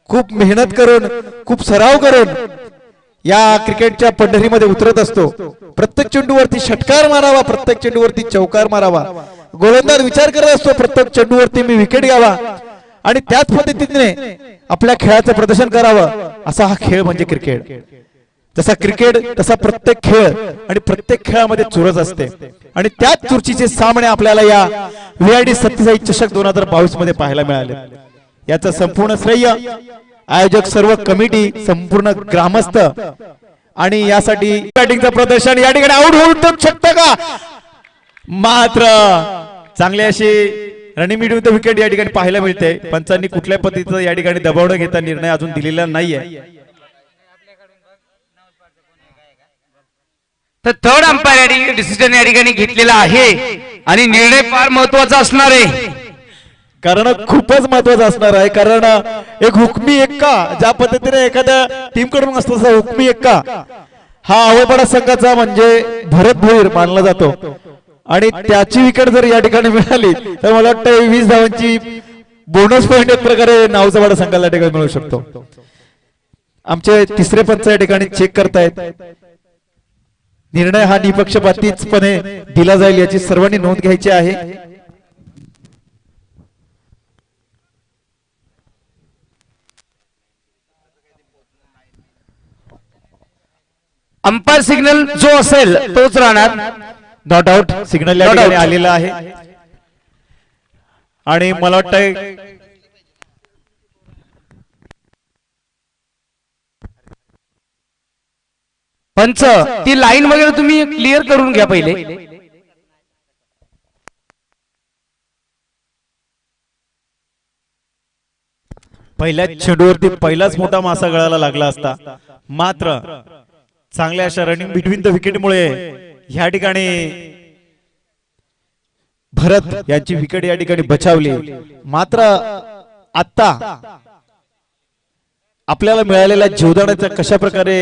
खूप मेहनत करून खूप सराव करून या क्रिकेटच्या पंढरीमध्ये उतरत असतो। प्रत्येक चेंडूवरती षटकार मारावा, प्रत्येक चेंडूवरती चौकार मारावा, गोलंदाज विचार करत असतो प्रत्येक चेंडूवरती मी विकेट घ्यावा आणि त्याच पद्धतीने आपल्या खेळाचं प्रदर्शन करावं। असा हा खेळ म्हणजे क्रिकेट। जसा क्रिकेट तसा प्रत्येक खेळ आणि प्रत्येक खेळामध्ये चुरस असते आणि त्याच चुरशीचे सामने आपल्याला या VID सत्यसाई चषक 2022 मध्ये पाहायला मिळाले। याचं संपूर्ण श्रेय आयोजक, सर्व कमिटी, संपूर्ण ग्रामस्थ आणि यासाठी बॅटिंगचं प्रदर्शन या ठिकाणी आउट होऊ शकतं का? मात्र चांगली अशी रनिंग मिड विथ विकेट या ठिकाणी पाहायला मिळते। पंचांनी कुठल्या पद्धतीचा या ठिकाणी दबाव न घेता निर्णय अजून दिलेला नाहीये। तर थर्ड अंपायर डिसिजन या ठिकाणी घेतलेला आहे आणि निर्णय फार महत्वाचा असणार आहे, कारण खूपच महत्वाचं असणार आहे। कारण एक हुकमी एक्का ज्या पद्धतीने एखाद्या टीम कडून असतो तसा हुकमी एक्का हा आवळपाडा संघाचा म्हणजे भरत भोईर मानला जातो आणि त्याची विकेट जर या ठिकाणी मिळाली तर मला वाटतं 20 धावांची बोनस पॉइंट एक प्रकारे नावचवाडा संघाला या ठिकाणी मिळू शकतो। आमचे तिसरे पंच या ठिकाणी चेक करतायत। निर्णय हा निपक्षपातीपणे दिला जाईल याची सर्वांनी नोंद घ्यायची आहे। अंपायर सिग्नल जो असेल तोच राहणार। नो डाऊट सिग्नल या ठिकाणी आलेला आहे आणि मला वाटतंय पंच ती लाईन वगैरे तुम्ही क्लिअर करून घ्या पहिले। पहिल्या चेंडूवरती पहिलाच मोठा मासा गळाला लागला असता, मात्र चांगल्या अशा रनिंग बिटवीन द विकेटमुळे या ठिकाणी भरत यांची विकेट या ठिकाणी बचावली। मात्र आता आपल्याला मिळालेल्या जीवदानाचा कशा प्रकारे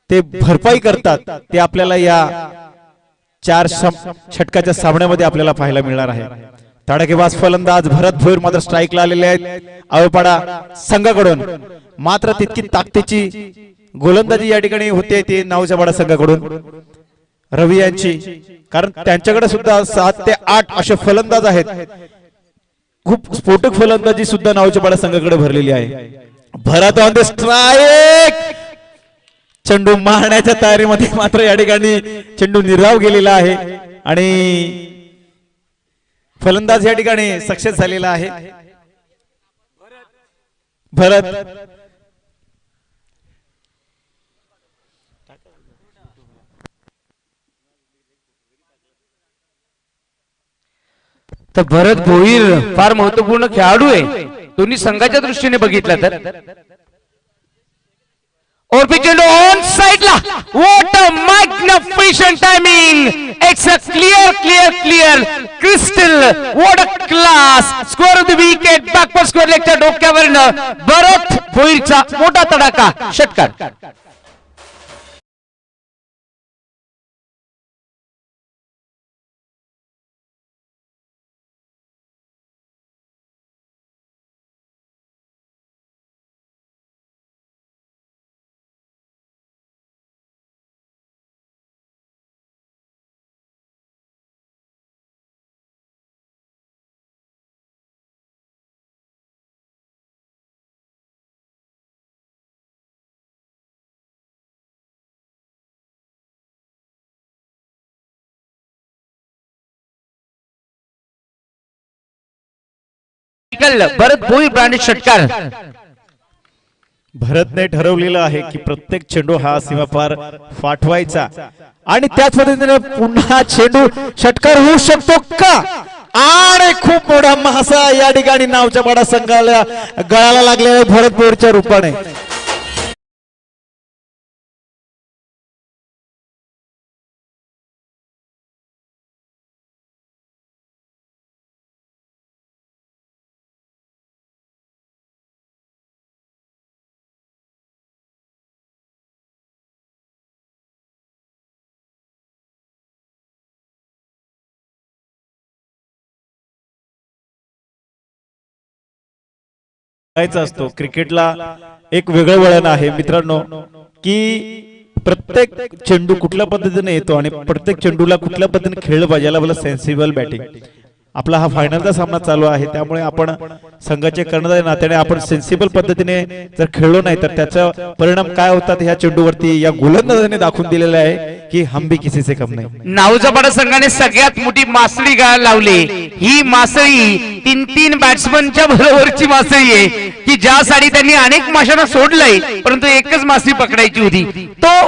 ते भरपाई करतात ते आपल्याला या 4 षटकाच्या सामन्यामध्ये आपल्याला पाहायला मिळणार आहे। तडाखेबाज फलंदाज भरत भोईर मात्र स्ट्राईकला आलेले आहेत आवळपाडा संघाकडून। मात्र तितकी ताकदीची गोलंदाजी या ठिकाणी होते ते नावचवाडा संघाकडून रवी यांची, कारण त्यांच्याकडे सुद्धा 7 ते 8 असे फलंदाज आहेत। खूप स्फोटक फलंदाजी सुद्धा नावचवाडा संघाकडे भरलेली आहे। भरत ऑन द स्ट्राईक, चेंडू मारण्याच्या तयारीमध्ये मात्र या ठिकाणी चेंडू निर्धाव गेलेला आहे आणि फलंदाज या ठिकाणी सक्सेस झालेला आहे। भरत तर भरत भोईर फार महत्वपूर्ण खेळाडू आहे दोन्ही संघाच्या दृष्टीने बघितलं तर। और चेंडू ऑन साइडला, what a magnificent timing, it's a clear crystal, what a class score of the wicket, backward score लेगच्या डोक्यावरनं भरत भोईरचा मोठा तडाखा षटकार। भरत भोईर ब्रँडेड षटकार। भरतने ठरवलेलं आहे की प्रत्येक चेंडू हा सीमापार फाटवायचा आणि त्याच पद्धतीने पुन्हा चेंडू षटकार होऊ शकतो का? आणि खूप मोठा मासा या ठिकाणी नावचवाडा संघाला गळाला लागलेला भरत भोईरच्या रूपाने। करायचा असतो. क्रिकेटला एक वेगळं वळण आहे मित्रांनो, की प्रत्येक चेंडू कुठल्या पद्धतीने येतो आणि प्रत्येक चेंडूला कुठल्या पद्धतीने खेळलं पाहिजे याला बोला सेन्सिबल बॅटिंग. आपला हा फायनलचा सामना चालू आहे, त्यामुळे आपण संघाचे कर्णधार नात्याने आपण सेन्सिबल पद्धतीने जर खेळलो नाही तर त्याचा परिणाम काय होतात ह्या चेंडूवरती या गोलंदाजाने दाखवून दिलेला आहे की हम भी किसी से कम नाही. नावजपाडा संघाने सगळ्यात मोठी मासळी गाळ लावली. ही मासळी 3-3 बॅट्समनच्या बरोबरची मासळी आहे की ज्यासाठी त्यांनी अनेक माशांना सोडलंय परंतु एकच मासळी पकडायची होती. तो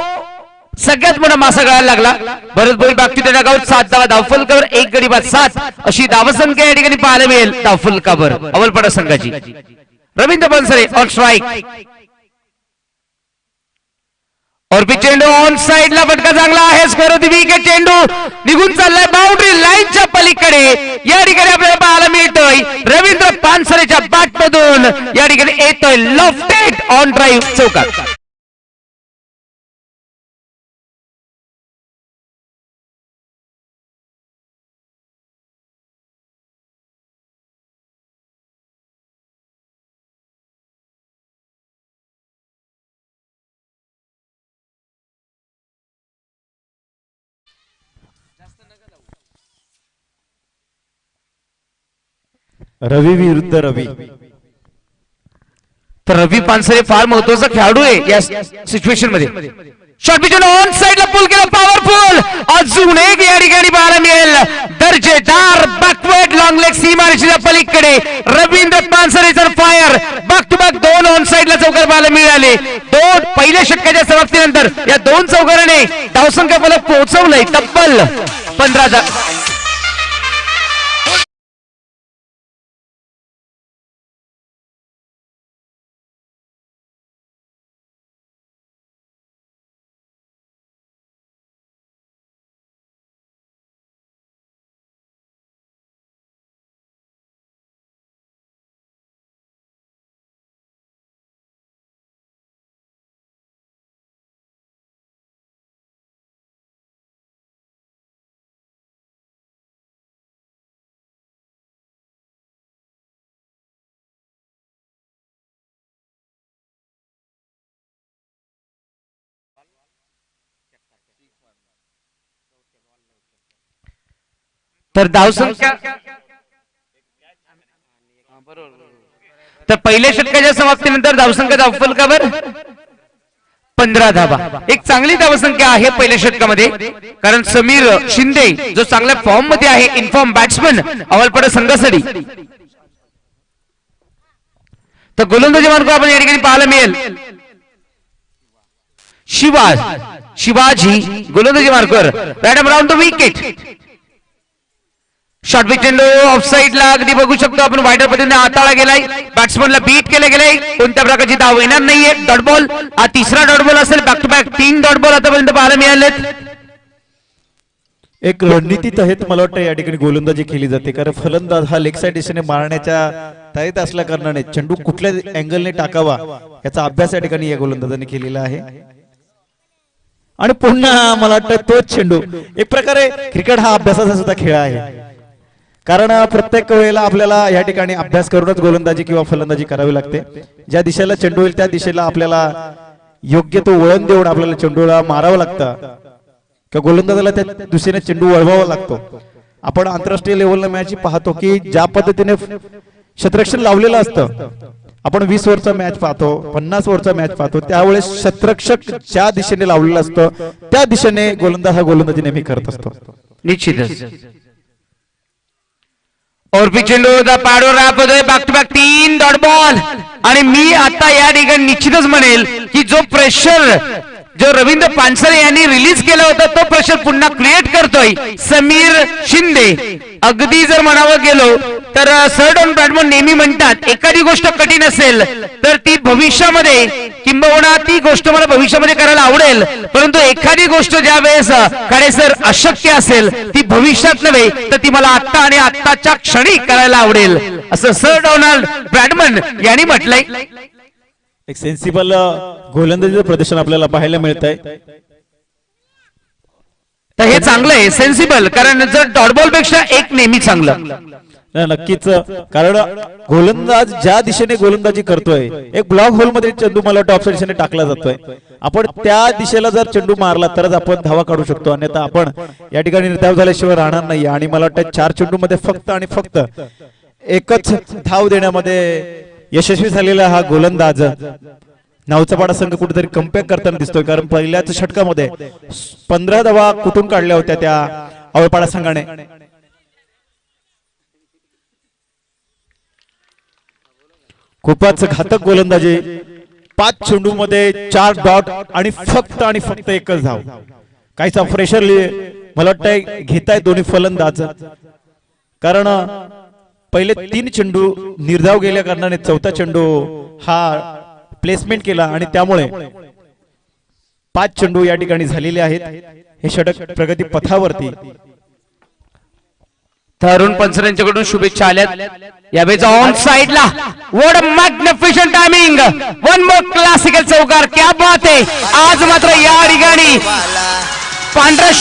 सगळ्यात मोठा मासा गळायला लागला. भरत बोल बाकी त्या डागावर 7 धावा धावफलकावर 1 गडी बाद 7 अशी धावसंख्या या ठिकाणी पाहायला मिळेल धावफलकावर अवलपाडा संघाची. रवींद्र बनसरे ऑन स्ट्राइक और भी चेंडू ऑन साइड ला फटका चांगला आहे. स्क्वेअर ऑफ द विकेट चेंडू निघून चाललाय बाउंड्री लाईनच्या पलीकडे. या ठिकाणी आपल्याला पाहायला मिळतोय रवींद्र पानसरेच्या बॅट मधून या ठिकाणी येतोय लॉफ्टेड ऑन ड्राईव्ह चौकार. रवी विरुद्ध रवी. तर रवी पानसरे फार महत्वाचा खेळाडू आहे या सिच्युएशन मध्ये. शॉट पिच ऑन साइडला पुल केला पॉवरफुल. अजून एक या ठिकाणी पाहायला मिळेल दर्जेदार बॅकवर्ड लॉंग लेग सीमारेषेच्या पलीकडे रवींद्र पानसरेचा fire. Back to back 2 on साइडला चौकार पाहायला मिळाले. पहिल्या षटकाच्या समाप्तीनंतर या 2 चौकाराने धावसंख्या फलक पोहोचवलंय तब्बल 15. तर धावसंख्या तर पहिल्या षटकाच्या समाप्तीनंतर धावसंख्या धावफलकावर 15 धावा. एक चांगली धावसंख्या आहे पहिल्या षटकामध्ये, कारण समीर शिंदे जो चांगल्या फॉर्म मध्ये आहे इनफॉर्म बॅट्समन अवलपाडा संघासाठी. तर गोलंदाजी मार्ग आपण या ठिकाणी पाहायला मिळेल शिवाजी गोलंदाजी मार्कवर madam round the wicket. Short pitch चेंडू ऑफ साइडला अगदी बघू शकतो आपण वाईडर पद्धतीने हाताळा गेलाय. बॅट्समनला बीट केले गेले. कोणत्या प्रकारची धाव येणार नाहीये. डॉट बॉल हा तिसरा डॉट बॉल असेल. Back to back 3 dot ball आतापर्यंत पाहायला मिळालेत. एक रणनीती तहेत मला वाटतं या ठिकाणी गोलंदाजी केली जाते, कारण फलंदाज हा लेग साइड दिशेने मारण्याच्या तयारीत असल्या कारणाने चेंडू कुठल्या अँगलने टाकावा याचा अभ्यास या ठिकाणी या गोलंदाजाने केलेला आहे. आणि पुन्हा मला वाटतं तोच चेंडू. एक प्रकारे क्रिकेट हा अभ्यासाचा सुद्धा खेळ आहे, कारण प्रत्येक वेळेला आपल्याला या ठिकाणी अभ्यास करूनच गोलंदाजी किंवा फलंदाजी करावी लागते. ज्या दिशेला चेंडू होईल त्या दिशेला आपल्याला योग्य तो वळण देऊन आपल्याला चेंडूला मारावं लागतं किंवा गोलंदाजाला त्या दिशेने चेंडू वळवावा लागतो. आपण आंतरराष्ट्रीय लेवलला मॅच पाहतो की ज्या पद्धतीने क्षेत्ररक्षण लावलेलं असतं, आपण 20 ओव्हरचा मॅच पाहतो, 50 ओव्हरचा मॅच पाहतो, त्यावेळेस क्षेत्ररक्षक ज्या दिशेने लावलेलं असतं त्या दिशेने गोलंदाज हा गोलंदाजी नेहमी करत असतो. निश्चितच. और भी चेंडू पाडो रॅप होतोय. Back to back 3 dot ball. आणि मी आता या ठिकाणी निश्चितच म्हणेल की जो प्रेशर जो रवींद्र पानसरे यांनी रिलीज केला होता तो प्रेशर पुन्हा क्रिएट करतोय समीर शिंदे. अगदी जर म्हणावं गेलो तर सर डाऊन बॅट्समन नेहमी म्हणतात एखादी गोष्ट कठीण असेल तर ती भविष्यामध्ये किंबहुना ती गोष्ट मला भविष्यामध्ये करायला आवडेल, परंतु एखादी गोष्ट ज्या वेळेस खरे सर अशक्य असेल ती भविष्यात नव्हे तर ती मला आत्ता आणि आत्ताच्या क्षणी करायला आवडेल असं सर डोनाल्ड ब्रॅडमन यांनी म्हटलंय. एक सेन्सिबल गोलंदाजीचं प्रदर्शन आपल्याला पाहायला मिळत आहे. तर हे चांगलं आहे सेन्सिबल, कारण जर डॉट बॉल पेक्षा एक नेहमी चांगलं. नक्कीच, कारण गोलंदाज ज्या दिशेने गोलंदाजी करतोय, एक ब्लॉक होल मध्ये चेंडू मला वाटतं ऑफसाईड दिशेने टाकला जातोय. आपण त्या दिशेला जर चेंडू मारला तरच आपण धावा काढू शकतो, अन्यथा आपण या ठिकाणी निर्धाव झाल्याशिवाय राहणार नाही. आणि मला वाटतं 4 चेंडू मध्ये फक्त आणि फक्त एकच धाव देण्यामध्ये यशस्वी झालेला हा गोलंदाज नावचापाडा संघ कुठेतरी कम्पॅक करताना दिसतोय, कारण पहिल्याच षटकामध्ये 15 धावा कुठून काढल्या होत्या त्या आवळपाडा संघाने. खूपच घातक गोलंदाजी, 5 चेंडू मध्ये 4 डॉट आणि फक्त एकच धाव. काहीसा प्रेशर मला वाटतंय घेताय दोन्ही फलंदाज, कारण पहिले 3 चेंडू निर्धाव गेल्या कारणाने चौथा चेंडू हा प्लेसमेंट केला आणि त्यामुळे 5 चेंडू या ठिकाणी झालेले आहेत. हे षटक प्रगती पथावरती. तरुण पंचरांच्याकडून शुभेच्छा आल्यात. यावेळेस ऑन साइडला what a magnificent timing, one more classical चौकार, क्या बात आहे. आज मात्र या ठिकाणी पांढऱ्या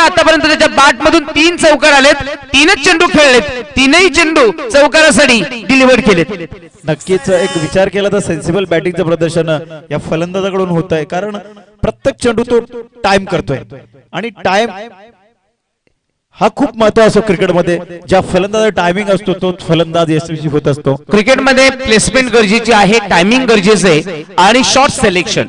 आतापर्यंत त्याच्या बॅट मधून 3 चौकार आलेत, 3च चेंडू खेळलेत, 3ही चेंडू चौकारासाठी डिलिव्हर केलेत. नक्कीच एक विचार केला तर सेन्सिबल बॅटिंगचं प्रदर्शन या फलंदाजाकडून होत आहे, कारण प्रत्येक चेंडू तो टाइम करतोय आणि टाइम हा खूप महत्व असतो क्रिकेटमध्ये. ज्या फलंदाज टायमिंग असतो तो फलंदाज यशस्वी होत असतो. क्रिकेटमध्ये प्लेसमेंट गरजेची आहे, टायमिंग गरजेचं आहे आणि शॉट सिलेक्शन,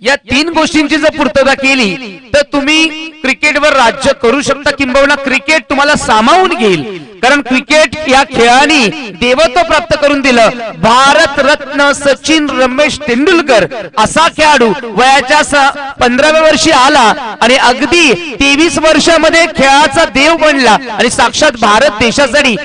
या 3 गोष्टींची जर पूर्तता केली तर तुम्ही क्रिकेटवर राज्य करू शकता, किंबहुना क्रिकेट तुम्हाला सामावून घेईल. कारण क्रिकेट या खेळाने देवत्व प्राप्त करून दिलं. भारत रत्न सचिन रमेश तेंडुलकर असा खेळाडू वयाच्या 15व्या वर्षी आला आणि अगदी 23 वर्षामध्ये खेळाचा देव बनला आणि साक्षात भारत देशासाठी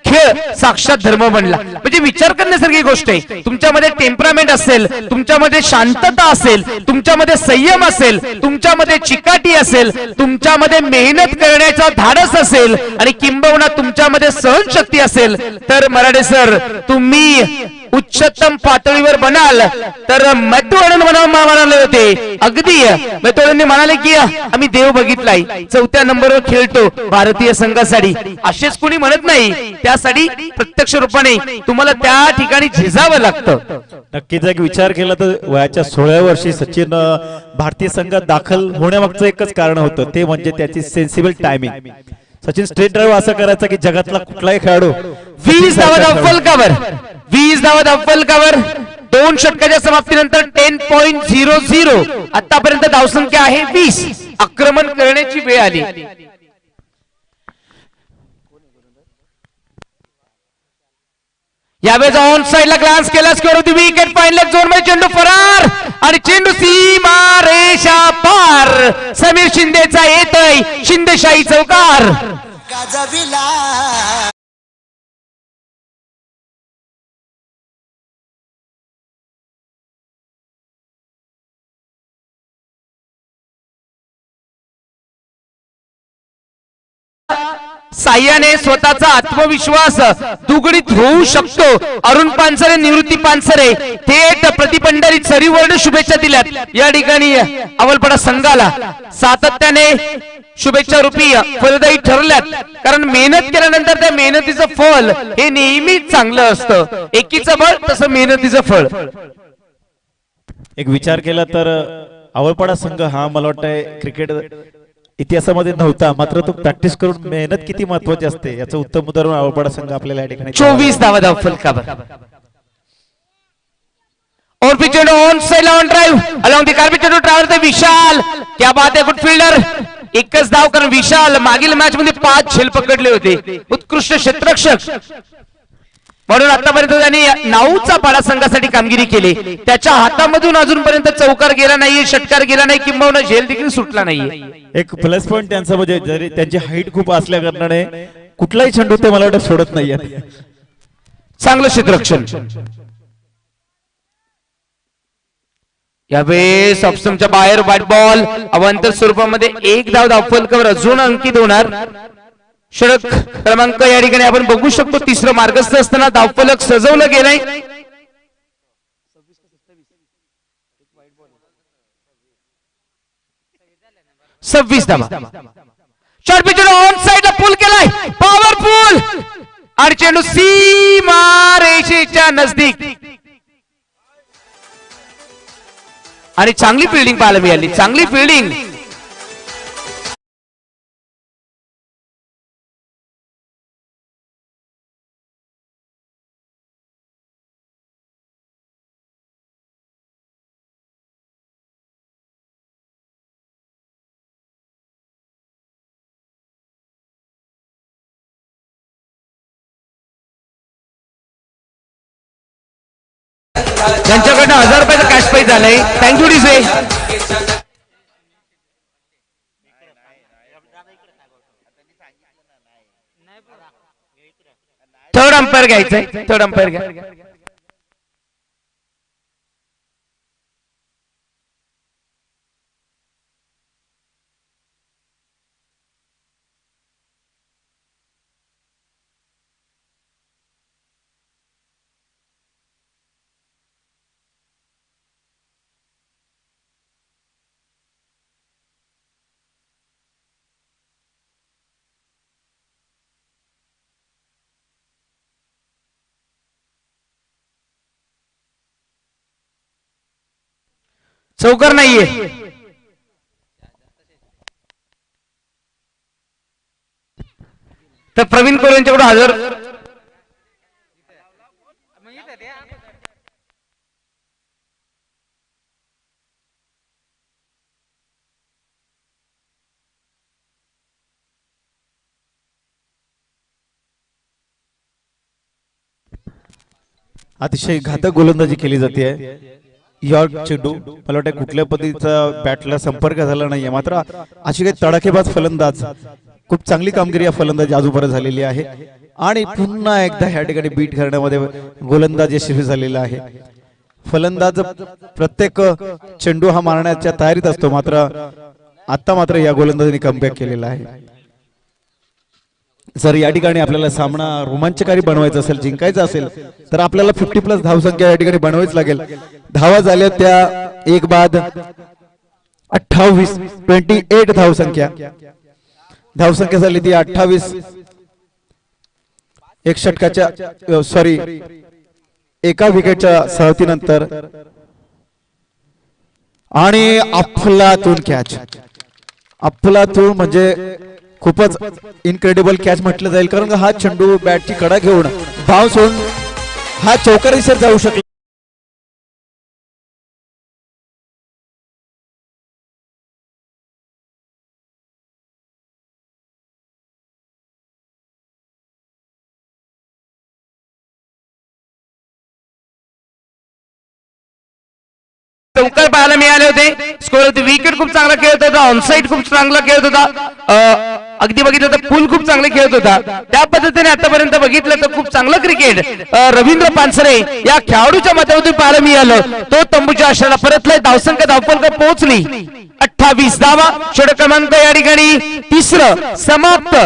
खेळ साक्षात धर्म बनला. म्हणजे विचार करण्यासारखी गोष्ट आहे. तुमच्यामध्ये टेम्परामेंट असेल, तुमच्यामध्ये शांतता असेल, तुमच्यामध्ये संयम असेल, तुमच्यामध्ये चिकाटी असेल, तुमच्यामध्ये मेहनत करण्याचा धाडस असेल आणि किंबहुना तुमच्यामध्ये सहनशक्ती असेल तर मराठे सर तुम्ही उच्चतम पातळीवर बनाल. तर मॅथ्यूडन म्हणाले होते, अगदी मॅथ्यूडनने म्हणाले की आम्ही देव बघितलाय, 4थ्या नंबरवर खेळतो भारतीय संघासाठी. असेच कोणी म्हणत नाही, त्यासाठी प्रत्यक्ष रूपाने तुम्हाला त्या ठिकाणी झिजावं लागतं. नक्कीच एक विचार केला तर वयाच्या 16व्या वर्षी सचिन भारतीय संघात दाखल होण्यामागचं एकच कारण होतं, ते म्हणजे त्याची sensible timing. Sachin straight drive असं करायचा की जगातला कुठलाही खेळाडू 20 धावा अव्वल कव्हर, 20 धावा अव्वल कव्हर. 2 षटकाच्या समाप्तीनंतर 10.00 आतापर्यंत धावसंख्या आहे 20. आक्रमण करण्याची वेळ आली. यावेळेस ऑन साइडला ग्लान्स केला, square of the wicket, point leg zone मध्ये चेंडू फरार आणि चेंडू सीमा रेषा पार. समीर शिंदेचा येतोय शिंदेशाही चौकार. साह्याने स्वतःचा आत्मविश्वास दुगणित होऊ शकतो. अरुण पानसरे, निवृत्ती पानसरे थेट प्रतिपंढरीत सरीवर्ण शुभेच्छा दिल्यात. या ठिकाणी अवलपडा संघाला सातत्याने शुभेच्छा रूपी फलदायी ठरल्यात, कारण मेहनत केल्यानंतर त्या मेहनतीचं फळ हे नेहमीच चांगलं असतं. एकीचं बळ तसं मेहनतीचं फळ. एक विचार केला तर आवळपाडा संघ हा मला वाटतं क्रिकेट इतिहासामध्ये नव्हता, मात्र तो प्रॅक्टिस करून मेहनत किती महत्वाची असते याचं उत्तम उदाहरण आवळपाडा संघ आपल्याला या ठिकाणी 24 धावा धाव फलकावर. और pitch on side on drive along the carpet to travel the Vishal, क्या बात है, गुड फिल्डर. एकच धाव, कारण विशाल मागील मॅच मध्ये 5 झेल पकडले होते. उत्कृष्ट क्षेत्ररक्षक म्हणून आतापर्यंत त्यांनी नाऊचा पाडा संघासाठी कामगिरी केली. त्याच्या हातामधून अजूनपर्यंत चौकार गेला नाहीये, षटकार गेला नाही, किंबहुना झेल देखील सुटला नाहीये. एक प्लस पॉइंट त्यांचा म्हणजे जरी त्यांची हाईट खूप असल्या कारणाने कुठलाही चेंडू ते मला वाटतं सोडत नाहीये. चांगलं क्षेत्ररक्षण. यावेळेस ऑप्शनच्या बाहेर व्हाईट बॉल. अवांतर स्वरूपामध्ये 1 धाव धावफलकावर अजून अंकित होणार. षटक क्रमांक या ठिकाणी आपण बघू शकतो. तिसरं मार्गस्थ असताना धावफलक सजवलं गेलंय. 26 धावा. शॉर्ट पिच ऑन साइडला पुल केलाय, पॉवरफुल आणि चेंडू सीमा रेषेच्या नजदीक आणि चांगली फिल्डिंग पाहायला मिळाली. चांगली फिल्डिंग. त्यांच्याकडनं 1000 रुपयाचं कॅश प्राइज झालंय. Thank you DJ. थर्ड अंपायर घ्यायचंय. थर्ड अंपायर घ्या. चौकार नाहीये. तर प्रवीण कोल यांच्याकडून 1000. अतिशय घातक गोलंदाजी केली जाते. यॉर्क चेंडू मला वाटतं कुठल्या पद्धतीचा बॅटला संपर्क झाला नाहीये, मात्र अशी काही तडाखेबाज फलंदाज खूप चांगली कामगिरी या फलंदाजी आजूबाजू झालेली आहे आणि पुन्हा एकदा या ठिकाणी बीट करण्यामध्ये गोलंदाज यशस्वी झालेला आहे. फलंदाज प्रत्येक चेंडू हा मारण्याच्या तयारीत असतो, मात्र आता मात्र या गोलंदाजाने कमबॅक केलेला आहे. जर या ठिकाणी आपल्याला सामना रोमांचकारी बनवायचा असेल, जिंकायचा असेल, तर आपल्याला 50+ धावसंख्या या ठिकाणी बनवावीच लागेल. धावा झाल्या त्या एक बाद 28 धावसंख्या. धावसंख्या झाली ती 28. एक षटकाच्या सॉरी एका विकेटच्या सहतीनंतर आणि अफलातून कॅच. अफलातून म्हणजे खूपच इनक्रेडिबल कॅच म्हटलं जाईल, कारण हा चेंडू बॅटची कडा घेऊन बाउन्स होऊन हा चौकार दिशेत जाऊ शकला. चौकार पाहायला मिळाले होते. स्कोर होते. विकेट खूप चांगला खेळत होता. ऑनसाइड खूप चांगला खेळत होता. अगदी बघितलं तर पूल खूप चांगले खेळत होता. त्या पद्धतीने आतापर्यंत बघितलं तर खूप चांगलं क्रिकेट रवींद्र पानसरे या खेळाडूच्या माध्यमातून पाहायला मिळालं. तो तंबूच्या आश्रयाला परतलाय. धावसंख्या धावफलक पोहोचली 28 धावा. षटक क्रमांक या ठिकाणी तिसरं समाप्त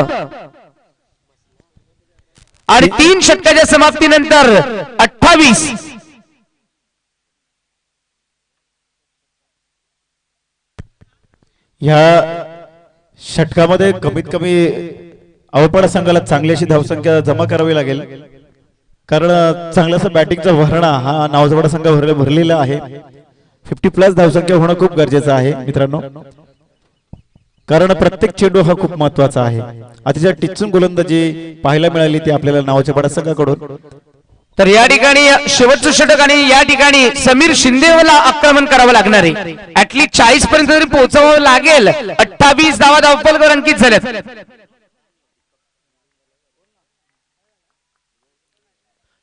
आणि 3 षटकाच्या समाप्तीनंतर 28. ह्या षटकामध्ये कमीत कमी अवपडा संघाला चांगली अशी धावसंख्या जमा करावी लागेल, कारण चांगल्यासा बॅटिंगचा भरणा हा नावजवाडा संघ भरलेला आहे. 50+ धावसंख्या होणं खूप गरजेचं आहे मित्रांनो, कारण प्रत्येक चेंडू हा खूप महत्वाचा आहे. अतिशय टिचून गोलंदाजी पाहायला मिळाली ती आपल्याला नावजवाडा संघाकडून. तर या ठिकाणी शेवटचं षटक आणि या ठिकाणी समीर शिंदेला आक्रमण करावं लागणार आहे. ऍटलीस्ट 40 पर्यंत तरी पोहोचावं लागेल. 28 धावा धावफलकावर अंकित झाल्यात.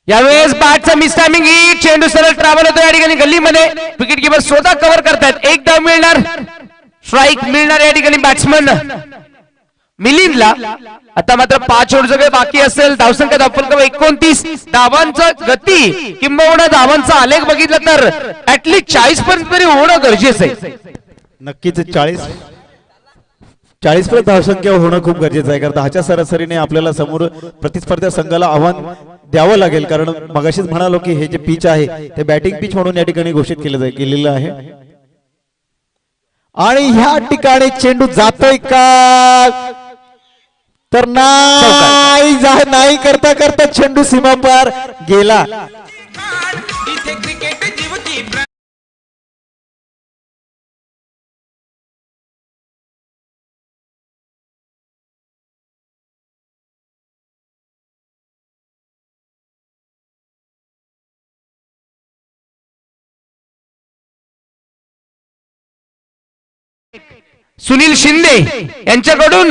यावेळेस बॅटचा मिस टायमिंग ही चेंडू सरळ ट्रॅव्हल होतो या ठिकाणी गल्लीमध्ये. विकेट किपर स्वतः कव्हर करतात. एक धाव मिळणार, स्ट्राईक मिळणार या ठिकाणी बॅट्समन मिलिंदला. आता मात्र 5 ओव्हर सगळे बाकी असेल. धावसंख्या धावफलक 29. धावांचं गती किंबहुना धावांचा आलेख बघितला तर ऍटलीस्ट 40 पर्यंत तरी होणं गरजेचं आहे. नक्कीच 40 पर्यंत धावसंख्या होणं खूप गरजेचं आहे, कारण 10च्या सरासरीने आपल्याला समोर प्रतिस्पर्धा संघाला आव्हान द्यावं लागेल, कारण मगाशीच म्हणालो की हे जे पिच आहे ते बॅटिंग पिच म्हणून या ठिकाणी घोषित केलेलं आहे. आणि ह्या ठिकाणी चेंडू जातोय का, तर नाही करता करता चेंडू सीमा पार गेला. सुनील शिंदे यांच्याकडून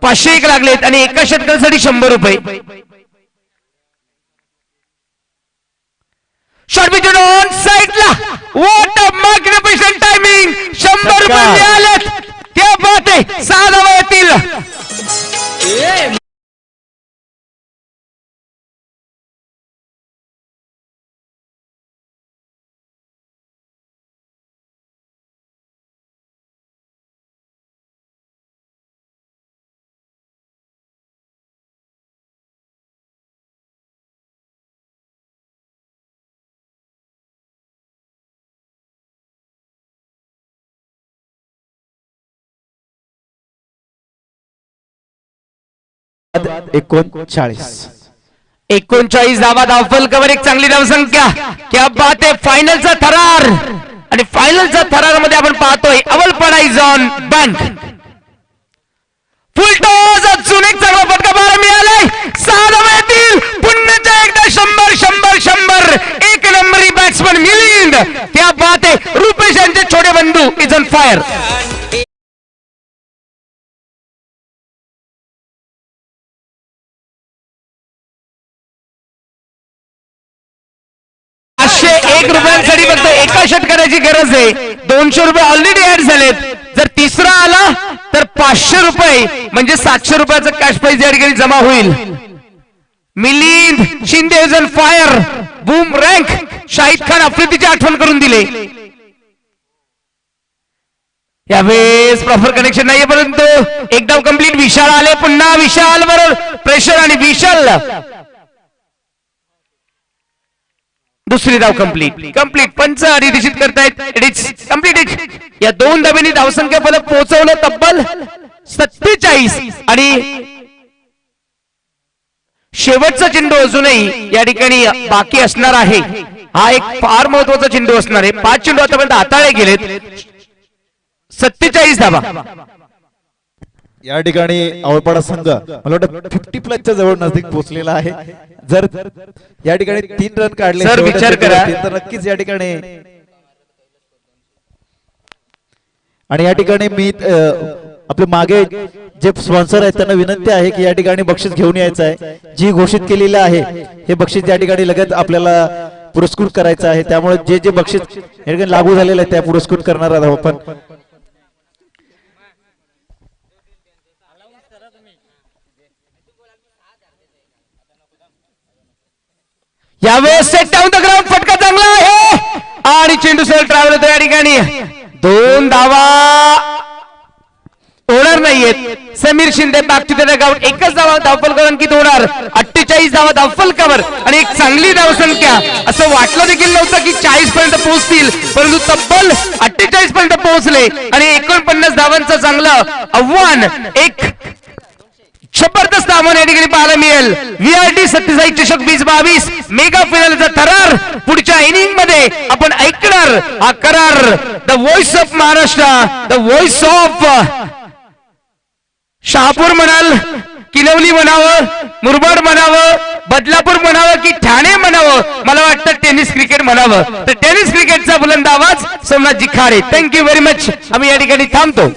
501 लागलेत आणि एका षटकासाठी 100 रुपये. शॉट पिच ऑन साइडला, व्हॉट अ मॅग्निफिशंट टायमिंग. 100 रुपये मिळालेत. क्या बात आहे. 6 धावा येतील. बाद 39 धावा. धावफलकावर एक चांगली धावसंख्या. क्या बात आहे. फायनलचा थरार आणि फायनलचा थरार मध्ये आपण पाहतोय अव्वल is on bank. Full toss. अजून एक चांगला फटका बाहेर मिळालाय. 6 धावा येतील. पुन्हा एकदा 100. एक नंबरी बॅट्समन मिलिंद. क्या बात आहे. रुपेश यांचे छोटे बंधू इज ऑन फायर. ₹100 फक्त एका षटकाराची गरज आहे. 200 रुपये ऑलरेडी ऍड झालेत. जर तिसरा आला तर 500 रुपये म्हणजे 700 रुपयाचा कॅश प्राइज या ठिकाणी जमा होईल. Milind Shinde is on fire. Boomerang. Shahid Khan आफ्रिदीची आठवण करून दिले. यावेळेस प्रॉपर कनेक्शन नाहीये, परंतु एकदम कंप्लीट. विशाल आले. पुन्हा विशाल बरोबर प्रेशर आणि विशाल दुसरी धाव कंप्लीट. पंच अधिसूचित करतायत. It is completed. या 2 धावांनी धावसंख्या फलक पोहोचवलं तब्बल 47. आणि शेवटचा चेंडू अजूनही या ठिकाणी बाकी असणार आहे. हा एक फार महत्वाचा चेंडू असणार आहे. 5 चेंडू आतापर्यंत हाताळले गेलेत. 47 धावा. या ठिकाणी आवळपाडा संघ मला वाटतं 50+ जवळ नजदीक पोहोचलेला आहे. जर या ठिकाणी 3 रन काढले सर विचार करा तर नक्कीच या ठिकाणी. आणि या ठिकाणी मी आपले मागे जे स्पॉन्सर आहेत त्यांना विनंती आहे की या ठिकाणी बक्षीस घेऊन यायचं आहे. जी घोषित केलेलं आहे हे बक्षीस या ठिकाणी लगेच आपल्याला पुरस्कृत करायचं आहे. त्यामुळे जे जे बक्षीस या ठिकाणी लागू झालेलं आहे त्या पुरस्कृत करणार आहोत आपण. यावेळेस सेट डाऊन द ग्राउंड. फटका चांगला आहे आणि चेंडू सरळ ट्रॅव्हल होतो. या ठिकाणी 2 धावा होणार नाहीयेत. Samir Shinde back to the dugout. एकच धावा धावफलकावर अंकित होणार. 48 धावा धावफलकावर आणि एक चांगली धावसंख्या. असं वाटलं देखील नव्हतं की 40 पर्यंत पोहोचतील, परंतु तब्बल 48 पर्यंत पोहोचले आणि 49 धावांचं चांगलं आव्हान. एक जबरदस्त आव्हान या ठिकाणी पाहायला मिळेल. VRT सत्यसाई चषक 2022 मेगा फायनलचा थरार पुढच्या इनिंग मध्ये आपण ऐकणार. हा करार the voice of Maharashtra, the voice of Shahapur म्हणाल, किनवली म्हणावं, मुरबाड म्हणावं, बदलापूर म्हणावं की ठाणे म्हणावं. मला वाटतं टेनिस क्रिकेट म्हणावं. तर टेनिस क्रिकेटचा बुलंद आवाज Somnath Jikhare. Thank you very much. आम्ही या ठिकाणी थांबतो.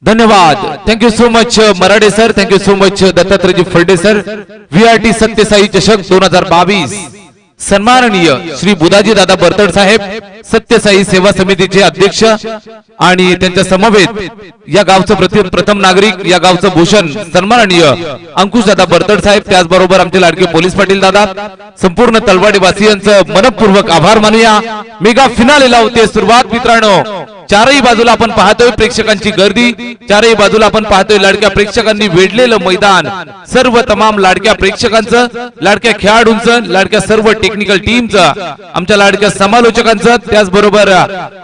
धन्यवाद. Thank you so much Marathe sir. Thank you so much दत्तात्रयजी फर्डे सर. VRT सत्यसाई चषक 2022 सन्माननीय श्री बुधाजी दादा बर्तड साहेब सत्यसाई सेवा समितीचे अध्यक्ष आणि त्यांच्या समवेत या गावचं प्रथम नागरिक या गावचं भूषण सन्माननीय अंकुश दादा बर्तड साहेब, त्याचबरोबर आमचे लाडके पोलीस पाटील दादा, संपूर्ण तलवाडी वासियांचं मनपूर्वक आभार मानूया. मेगा फिनालेला होते सुरुवात मित्रांनो. चारही बाजूला आपण पाहतोय प्रेक्षकांची गर्दी, चारही बाजूला आपण पाहतोय लाडक्या प्रेक्षकांनी वेढलेलं मैदान. सर्व तमाम लाडक्या प्रेक्षकांचं, लाडक्या खेळाडूंचं, लाडक्या सर्व टेक्निकल टीमचं, आमच्या लाडक्या समालोचकांचं, त्याचबरोबर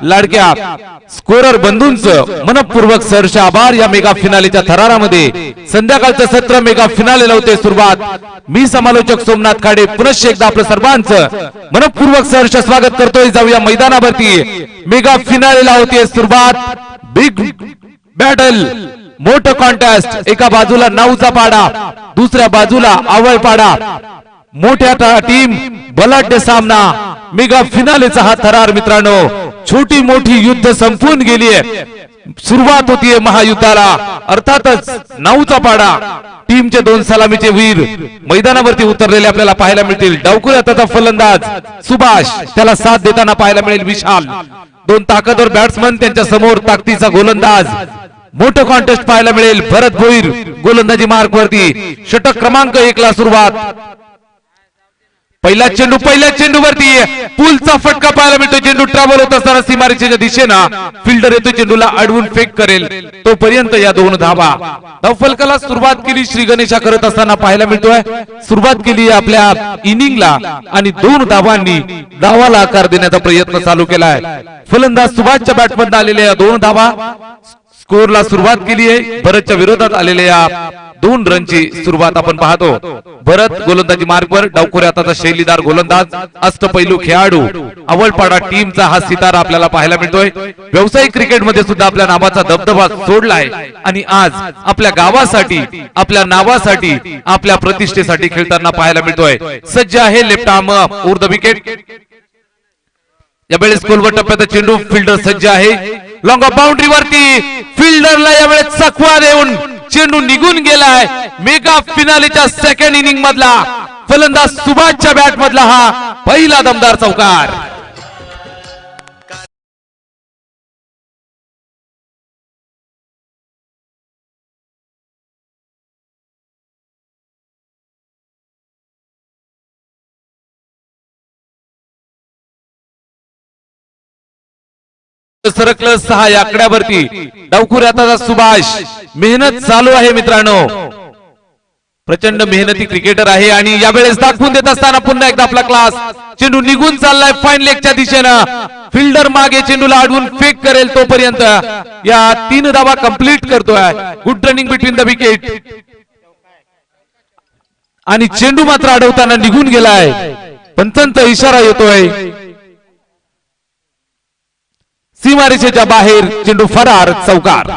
लाडक्या स्कोरर बंधूंचं मनपूर्वक सहर्ष आभार. या मेगा फिनालेच्या थरारामध्ये संध्याकाळचं सत्र मेगा फिनालेला होते सुरुवात. मी समालोचक सोमनाथ खाडे पुनश्च एकदा आपलं सर्वांचं मनपूर्वक सहर्ष स्वागत करतोय. जाऊया मैदानावरती. मेगा फिनालेला होते सुरुवात. बिग बॅटल, मोठं कॉन्टेस्ट. एका बाजूला नाऊचा पाडा, दुसऱ्या बाजूला आवळ पाडा. मोठ्या टीम, बलाढ्य सामना. मेगा फिनालेचा हा थरार मित्रांनो. छोटी मोठी युद्ध संपून गेलीये. सुरुवात होतीये महायुद्धाला. अर्थातच नाऊचा पाडा. टीमचे दोन सलामीचे वीर मैदानावरती उतरलेले आपल्याला पाहायला मिळतील. डावखुऱ्याचा फलंदाज सुभाष, त्याला साथ देताना पाहायला मिळेल विशाल. दोन ताकदवर बॅट्समन, त्यांच्या समोर ताकदीचा गोलंदाज. मोठं कॉन्टेस्ट पाहायला मिळेल. भरत भोईर गोलंदाजी मार्क वरती. षटक क्रमांक 1 ला सुरुवात. पहिला चेंडूवरती पुलचा फटका पाहायला मिळतो. चेंडू ट्रॅव्हल होत असताना सीमारेषेच्या दिशेनं फिल्डर येतो, चेंडूला अडवून फेक करेल. तोपर्यंत या 2 धावा. धावफलकाला सुरुवात केली श्री गणेशा करत असताना पाहायला मिळतोय. सुरुवात केली आपल्या इनिंगला आणि 2 धावांनी धावाला आकार देण्याचा प्रयत्न चालू केलाय. फलंदाज सुभाषच्या बॅटमधून आलेल्या 2 धावा. स्कोरला सुरुवात केली आहे. भरतच्या विरोधात आलेल्या या 2 रनची सुरुवात आपण पाहतो. भरत गोलंदाजी मार्गवर. डावखुऱ्यात आता शैलीदार गोलंदाज, अष्टपैलू खेळाडू, अवलपाडा टीमचा हा सितारा आपल्याला पाहायला मिळतोय. व्यावसायिक क्रिकेटमध्ये सुद्धा आपल्या नावाचा दबदबा सोडलाय आणि आज आपल्या गावासाठी, आपल्या नावासाठी, आपल्या प्रतिष्ठेसाठी खेळताना पाहायला मिळतोय. सज्ज आहे left arm over the wicket. यावेळेस खोलवर टप्प्यात चेंडू. फिल्डर सज्ज आहे. लॉंग ऑफ बाउंड्री वरती फिल्डरला यावेळेस चकवा देऊन चेंडू निघून गेलाय. मेगा फिनालेच्या सेकंड इनिंग मधला फलंदाज सुभाषच्या बॅट मधला हा पहिला दमदार चौकार. सरकलं 6 या आकड्यावरती. डावखुऱ्याचा सुभाष. मेहनत चालू आहे मित्रांनो. प्रचंड मेहनती क्रिकेटर आहे आणि यावेळेस दाखवून देत असताना पुन्हा एकदा आपला क्लास. चेंडू निघून चाललाय फाईन लेगच्या दिशेनं. फिल्डर मागे चेंडूला अडवून फेक करेल. तोपर्यंत या 3 धावा कंप्लीट करतोय. Good running between the wicket. आणि चेंडू मात्र अडवताना निघून गेलाय. पंचांचा इशारा येतोय. सीमारेषेच्या बाहेर चेंडू फरार, चौकार.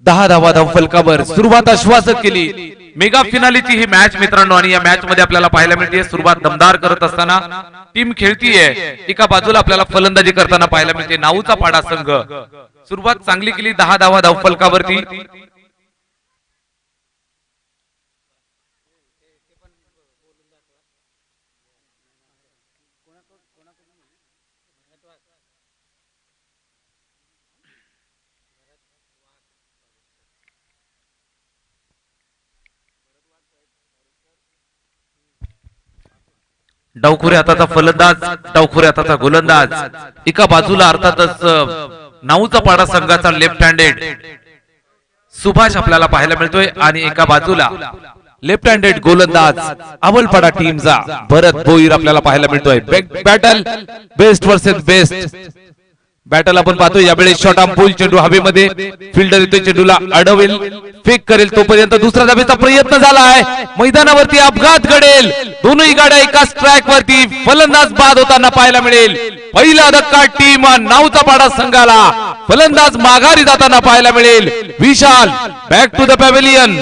दहा धावा धावफलकावर. सुरुवात आश्वासक केली. मेगा फिनालेची ही मॅच मित्रांनो आणि या मॅच मध्ये आपल्याला पाहायला मिळते सुरुवात दमदार करत असताना टीम खेळतीये. एका बाजूला आपल्याला फलंदाजी करताना पाहायला मिळते नाऊचा पाडा संघ. सुरुवात चांगली केली. 10 धावा धावफलकावरती. डावखुरे हाताचा फलंदाज, डावखुरे हाताचा गोलंदाज. एका बाजूला अर्थातच नाऊचा पाडा संघाचा लेफ्ट हँडेड सुभाष आपल्याला पाहायला मिळतोय आणि एका बाजूला लेफ्ट हँडेड गोलंदाज अवलपाडा टीमचा भरत भोईर आपल्याला पाहायला मिळतोय. Battle best versus best battle आपण पाहतोय. यावेळी शॉर्ट आर्म पुल. चेंडू हवेमध्ये. फिल्डर येतोय, चेंडूला अडवेल, फेक करेल. तोपर्यंत दुसरा धावेचा प्रयत्न झाला आहे. मैदानावरती अपघात घडेल. दोनही गाड्या एकाच ट्रॅक वरती. फलंदाज बाद होताना पाहायला मिळेल. पहिला धक्का टीम नाऊचा पाडा संघाला. फलंदाज माघारी जाताना पाहायला मिळेल. विशाल बॅक टू द पॅव्हेलियन.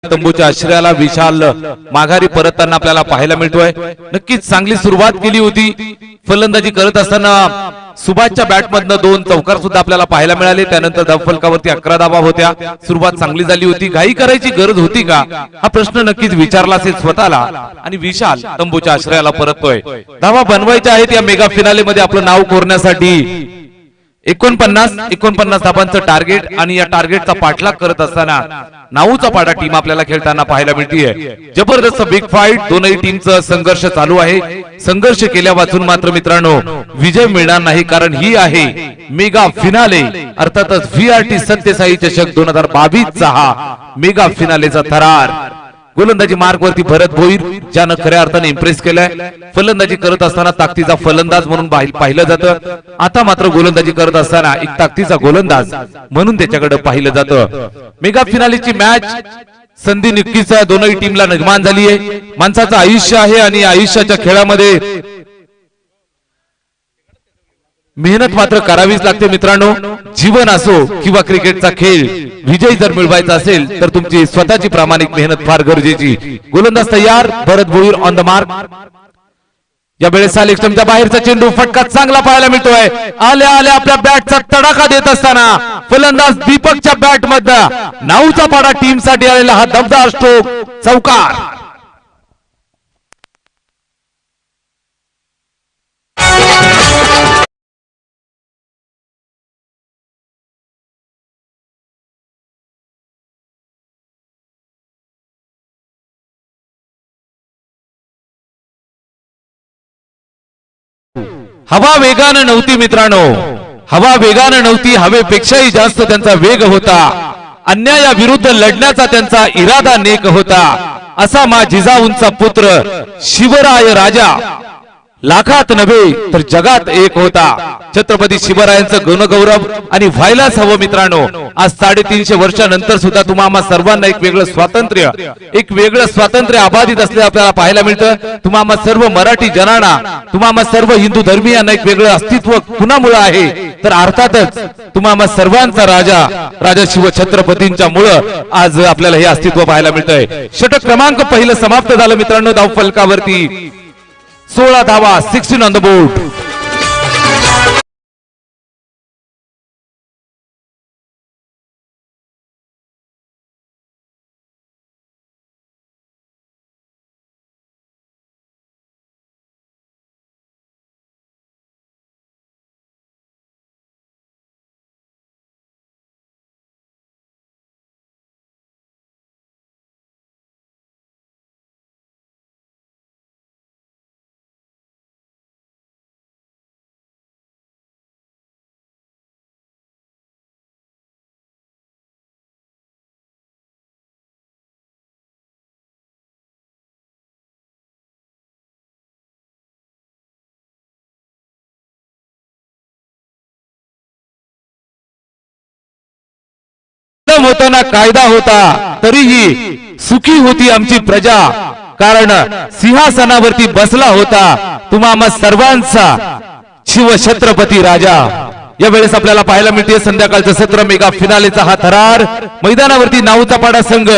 तंबूच्या आश्रयाला विशाल माघारी परतताना आपल्याला पाहायला मिळतोय. नक्कीच चांगली सुरुवात केली होती. फलंदाजी करत असताना सुभाषच्या बॅटमधनं 2 चौकार सुद्धा आपल्याला पाहायला मिळाले. त्यानंतर धावफलकावरती 11 धावा होत्या. सुरुवात चांगली झाली होती. घाई करायची गरज होती का हा प्रश्न नक्कीच विचारला असेल स्वतःला. आणि विशाल तंबूच्या आश्रयाला परततोय. धावा बनवायच्या आहेत या मेगा फिनाले मध्ये आपलं नाव कोरण्यासाठी. 49 धावांचं टार्गेट आणि या टार्गेटचा पाठलाग करत असताना नाऊचा पाडा टीम आपल्याला खेळताना पाहायला मिळतीये. जबरदस्त बिग फाईट. दोनही टीमचा संघर्ष चालू आहे. संघर्ष केल्या वाचून मात्र मित्रांनो विजय मिळणार नाही, कारण ही आहे मेगा फिनाले. अर्थातच VRT सत्यसाई चषक 2022 चा हा मेगा फिनालेचा थरार. गोलंदाजी मार्ग वरती भरत भोईर ज्यानं खऱ्या अर्थाने इम्प्रेस केलाय. फलंदाजी करत असताना ताकदीचा फलंदाज म्हणून पाहिलं जातं. आता मात्र गोलंदाजी करत असताना एक ताकदीचा गोलंदाज म्हणून त्याच्याकडे पाहिलं जातं. मेगा फिनालेची मॅच संधी नक्कीच दोनही टीमला निर्माण झाली आहे. माणसाचं आयुष्य आहे आणि आयुष्याच्या खेळामध्ये मेहनत मात्र करावीच लागते मित्रांनो. जीवन असो किंवा क्रिकेटचा खेळ, विजय जर मिळवायचा असेल तर तुमची स्वतःची प्रामाणिक मेहनत फार गरजेची. गोलंदाज तयार. भरत भोईर ऑन द मार्क. या वेळेस स्टंपच्या बाहेरचा चेंडू फटका चांगला पाहायला मिळतोय. आल्या आल्या आपल्या बॅटचा तडाखा देत असताना फलंदाज दीपकच्या बॅट मधला नाऊचा पाडा टीम साठी आलेला हा दमदार स्ट्रोक चौकार. हवा वेगानं नव्हती मित्रांनो. हवा वेगानं नव्हती. हवेपेक्षाही जास्त त्यांचा वेग होता. अन्यायाविरुद्ध लढण्याचा त्यांचा इरादा नेक होता. असा मा जिजाऊंचा पुत्र शिवराय राजा लाखात नव्हे तर जगात एक होता. छत्रपती शिवरायांचं गुणगौरव आणि व्हायलाच हवं मित्रांनो. आज 350 वर्षानंतर सुद्धा तुम्हा सर्वांना एक वेगळं स्वातंत्र्य अबाधित असलेलं आपल्याला पाहायला मिळतं. तुम्हा सर्व मराठी जनांना, तुम्हा सर्व हिंदू धर्मीयांना एक वेगळं अस्तित्व कुणामुळे आहे तर अर्थातच तुम्हा सर्वांचा राजा शिव छत्रपतींच्या मुळे आज आपल्याला हे अस्तित्व पाहायला मिळतंय. षटक क्रमांक पहिलं समाप्त झालं मित्रांनो. धावफलकावरती 16 धावा. 16 ऑन द बोर्ड. होताना कायदा होता तरीही सुखी होती आमची प्रजा, कारण सिंहासनावरती बसला होता तुम्हा सर्वांचा शिव छत्रपती राजा. या वेळेस आपल्याला पाहायला मिळते संध्याकाळचं सत्र मेगा फिनालेचा हा थरार. मैदानावरती नाऊचा पाडा संघ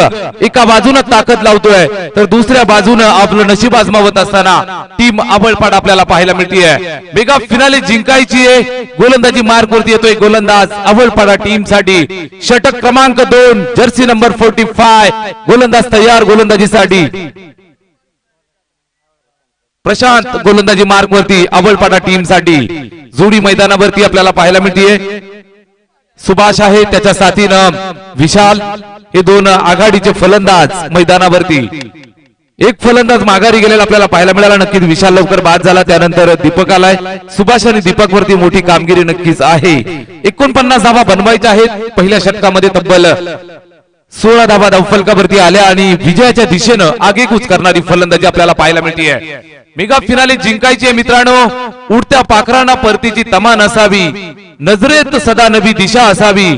एका बाजूने ताकद लावतोय तर दुसऱ्या बाजूने आपलं नशीब आजमावत असताना टीम अबळपाड आपल्याला पाहायला मिळते. मेगा फिनाले जिंकायची आहे. गोलंदाजी मार्क वरती येतोय गोलंदाज अबळपाडा टीम साठी. षटक क्रमांक 2 जर्सी नंबर 45 गोलंदाज तयार गोलंदाजीसाठी. प्रशांत गोलंदाजी मार्क वरती अबळपाडा टीम साठी. जोडी मैदानावरती आपल्याला पाहायला मिळते. सुभाष आहे, त्याच्या साथीनं विशाल, हे दोन आघाडीचे फलंदाज मैदानावरती. एक फलंदाज माघारी गेलेला आपल्याला पाहायला मिळाला. नक्कीच विशाल लवकर बाद झाला, त्यानंतर दीपक आलाय. सुभाष आणि दीपक वरती मोठी कामगिरी नक्कीच आहे. 49 धावा बनवायच्या आहेत. पहिल्या षटकामध्ये तब्बल 16 धावा धावफलकावरती आल्या आणि विजयाच्या दिशेनं आगेकूच करणारी फलंदाजी आपल्याला पाहायला मिळते. मेगा फिनाले जिंकायची आहे मित्रांनो. उडत्या पाखरांना परतीची तमा नसावी, नजरेत सदा नवी दिशा असावी.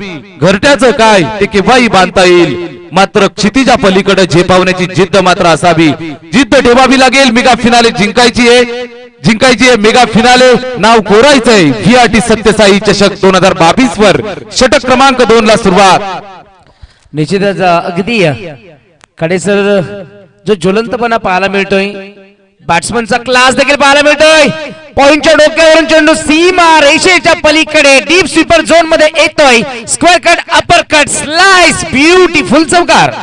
घरट्याचं काय ते केव्हाही बांधता येईल, मात्र क्षितिजा पलीकडे झेपावण्याची जिद्द मात्र असावी. जिद्द ठेवावी लागेल. मेगा फिनाले जिंकायची आहे. मेगा फिनाले नाव कोरायचंय. व्हीआरटी सत्यसाई चषक 2022 वर षटक क्रमांक 2 ला सुरुवात. निश्चितच अगदी कडेसर जो ज्वलंतपणा पाहायला मिळतोय, बॅट्समनचा क्लास देखील पाहायला मिळतोय. पॉइंटच्या डोक्यावरून चेंडू सीमा रेषेच्या पलीकडे डीप स्वीपर झोन मध्ये येतोय. Square cut, upper cut, slice, beautiful चौकार.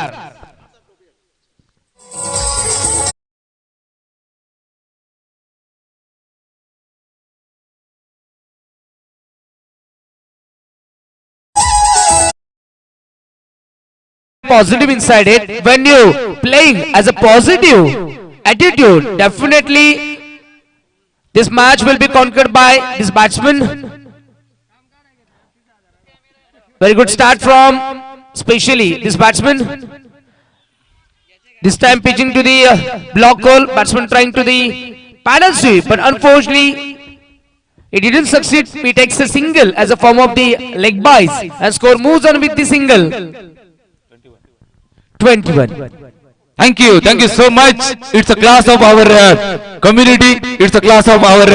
Positive inside it. When you playing as a positive attitude, definitely this match will be conquered by this batsman. Very good start from especially this batsman. This time pitching to the block hole. Batsman trying to the paddle sweep, but unfortunately he didn't succeed. He takes a single as a form of the leg byes and score moves on with the single. 21. Thank you so much. It's a class of our community. It's a class of our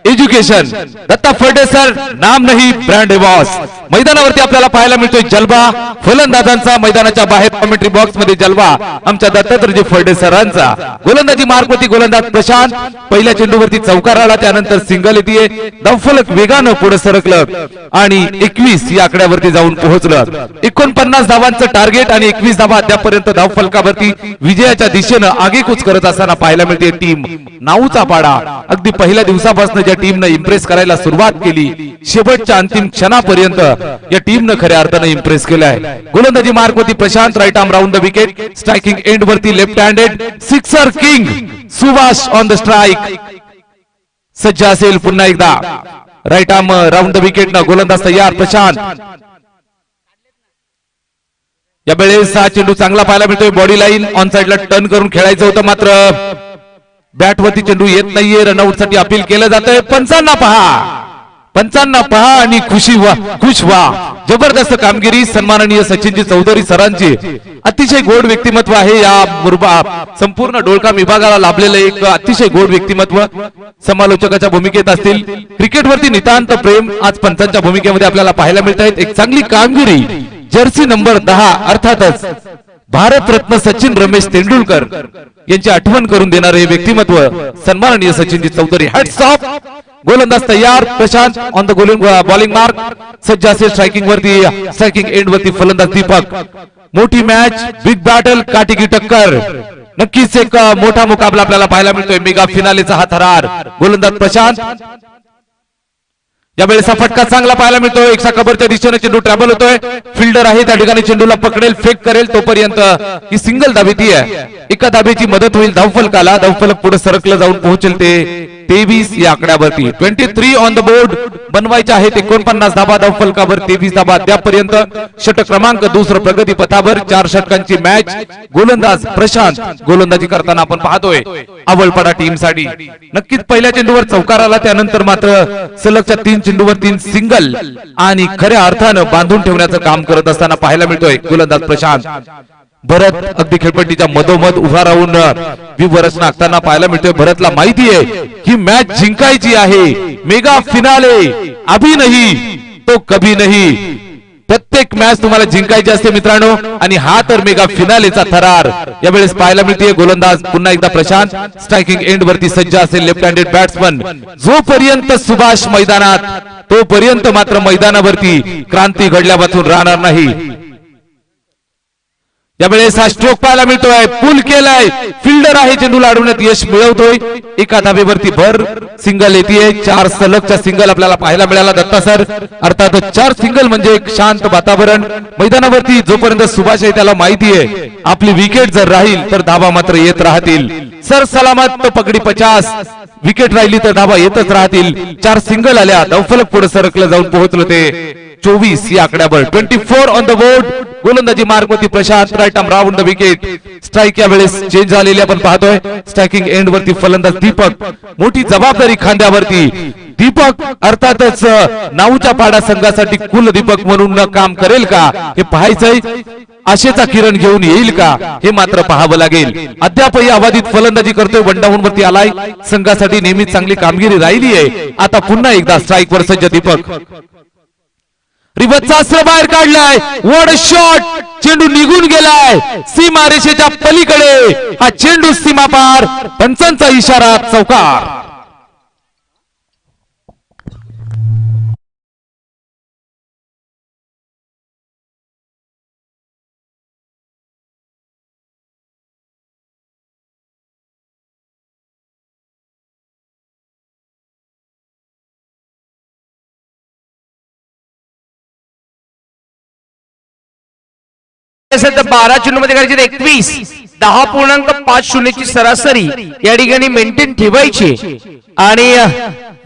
education. Datta फर्डेसर नाम नाही brand boss. मैदानावरती आपल्याला पाहायला मिळतोय जलवा फलंदाजांचा. मैदानाच्या बाहेर कॉमेंट्री बॉक्स मध्ये जलवा आमच्या दत्तात्रयजी फर्डेसरांचा. गोलंदाजी मार्गवरती गोलंदाज प्रशांत. पहिल्या चेंडूवरती चौकार आला, त्यानंतर सिंगल येते. धावफलक वेगानं पुढे सरकलं आणि 21 या आकड्यावरती जाऊन पोहोचलं. 49 धावांचं टार्गेट आणि 21 धावा अद्यापर्यंत धावफलकावरती विजयाच्या दिशेनं आगेकूच करत असताना पाहायला मिळते टीम नाऊचा पाडा. अगदी पहिल्या दिवसापासून ज्या टीमनं इम्प्रेस करायला सुरुवात केली, शेवटच्या अंतिम क्षणापर्यंत या टीमनं खऱ्या अर्थानं इम्प्रेस केलाय. गोलंदाजी मार्गवरती Prashant. Right arm round the wicket. Striking end वरती left handed sixer king Subhash on the strike. सज्ज असेल पुन्हा एकदा. Right arm round the wicket न गोलंदाज तयार प्रशांत. या वेळेस हा चेंडू चांगला पाहायला मिळतोय. बॉडी लाईन ऑन साइडला टर्न करून खेळायचं होतं, मात्र बॅटवरती चेंडू येत नाहीये. रनआउट साठी अपील केलं जातंय. पंचांना पहा आणि खुश व्हा. जबरदस्त कामगिरी. सन्माननीय सचिनजी चौधरी सरांची अतिशय गोड व्यक्तिमत्व आहे. या संपूर्ण डोळका विभागाला लाभलेलं एक अतिशय गोड व्यक्तिमत्व समालोचकाच्या भूमिकेत असतील. क्रिकेटवरती नितांत प्रेम आज पंचांच्या भूमिकेमध्ये आपल्याला पाहायला मिळत आहेत. एक चांगली कामगिरी. जर्सी नंबर 10 अर्थातच भारतरत्न सचिन रमेश तेंडुलकर यांची आठवण करून देणारे व्यक्तिमत्व सन्माननीय सचिनजी चौधरी. Hats off. गोलंदाज तयार Prashant on the bowling mark. सज्ज असेल स्ट्रायकिंग वरती. स्ट्रायकिंग एंड वरती फलंदाज दीपक. मोठी मॅच, बिग बॅटल, काटिकी टक्कर. नक्कीच एक मोठा मुकाबला आपल्याला पाहायला मिळतोय. मेगा फिनालेचा हा थरार. गोलंदाज प्रशांत. यावेळेस हा फटका चांगला पाहायला मिळतोय. एकसा कबरच्या दिशेने चेंडू ट्रॅव्हल होतोय. फिल्डर आहे त्या ठिकाणी चेंडूला पकडेल, फेक करेल. तोपर्यंत ही सिंगल दाबेती आहे. एका दाबेची मदत होईल धावफलकाला. धावफलक पुढे सरकलं जाऊन पोहोचेल ते 23 या आकड्यावरती. 23 ऑन द बोर्ड बनवायचे आहेत. 49 धाबा धावफलकावर, 23 धाबा अद्यापर्यंत. षटक क्रमांक 2 प्रगती पथावर. 4 षटकांची मॅच. गोलंदाज प्रशांत गोलंदाजी करताना आपण पाहतोय आवळपाडा टीम साठी. नक्कीच पहिल्या चेंडूवर चौकार आला, त्यानंतर मात्र सलगच्या 3 चेंडूवर 3 सिंगल आणि खऱ्या अर्थानं बांधून ठेवण्याचं काम करत असताना पाहायला मिळतोय गोलंदाज प्रशांत. भरत अगदी खेळपट्टीच्या मधोमध उभा राहून विवरचना आखताना पाहायला मिळतोय. भरतला माहिती आहे ही मॅच जिंकायची आहे. मेगा फिनाले अभी नहीं तो कभी नहीं. प्रत्येक मॅच तुम्हाला जिंकायची असते मित्रांनो, आणि हा तर मेगा फिनालेचा थरार यावेळेस पाहायला मिळते. गोलंदाज पुन्हा एकदा प्रशांत. स्ट्रायकिंग एंड वरती सज्ज असेल लेफ्ट हँडेड बॅट्समन. जोपर्यंत सुभाष मैदानात तोपर्यंत मात्र मैदानावरती क्रांती घडल्यापासून राहणार नाही. यावेळेस हा स्ट्रोक पाहायला मिळतोय, पुल केलाय, फिल्डर आहे, चेंडूला अडवण्यात यश मिळवतोय. एका धाबेवरती भर सिंगल येते. 4 सलगच्या सिंगल आपल्याला पाहायला मिळाला दत्ता सर. अर्थात 4 सिंगल म्हणजे एक शांत वातावरण मैदानावरती. जोपर्यंत सुभाष आहे त्याला माहिती आहे आपली विकेट जर राहील तर धाबा मात्र येत राहतील. सर सलामत पकडी 50, विकेट राहिली तर धाबा येतच राहतील. 4 सिंगल आल्या, धावफलक पुढे सरकलं जाऊन पोहोचलो ते 24 या आकड्यावर. 24 ऑन द बोर्ड. गोलंदाजी मार्गवरती Prashant, right arm round the wicket. Strike या वेळेस चेंज झालेली आपण पाहतोय. स्ट्रायकिंग एंड वरती फलंदाज दीपक, मोठी जबाबदारी खांद्यावरती. दीपक अर्थातच नाऊच्या पाडा संघासाठी कुल दीपक म्हणून काम करेल का हे पाहायचंय. आशेचा किरण घेऊन येईल का हे मात्र पाहावं लागेल. अद्यापही अबाधित फलंदाजी करतोय, वनडाऊन वरती आलाय. संघासाठी नेहमीच चांगली कामगिरी राहिली आहे. आता पुन्हा एकदा स्ट्राईक वर सज्ज दीपक. रिबतचा अस्त्र बाहेर काढलाय, वॉट अ शॉट. चेंडू निघून गेलाय सीमा रेषेच्या पलीकडे. हा चेंडू सीमा पार, पंचांचा इशारा, चौकार. असेल तर 12 चेंडूमध्ये करायचे 21, 10.50 ची सरासरी या ठिकाणी मेंटेन ठेवायची. आणि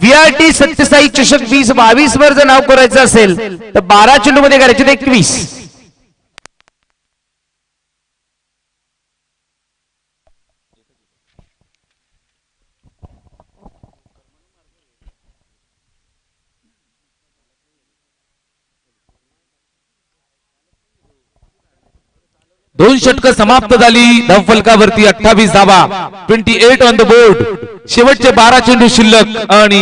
VRT सत्यसाई चषक 2022 वर जर नाव करायचं असेल तर 12 चेंडूमध्ये करायचे 21. दोन षटक समाप्त झाली. धावफलकावरती 28 धावा, 28 ऑन द बोर्ड. शेवटचे 12 चेंडू शिल्लक आणि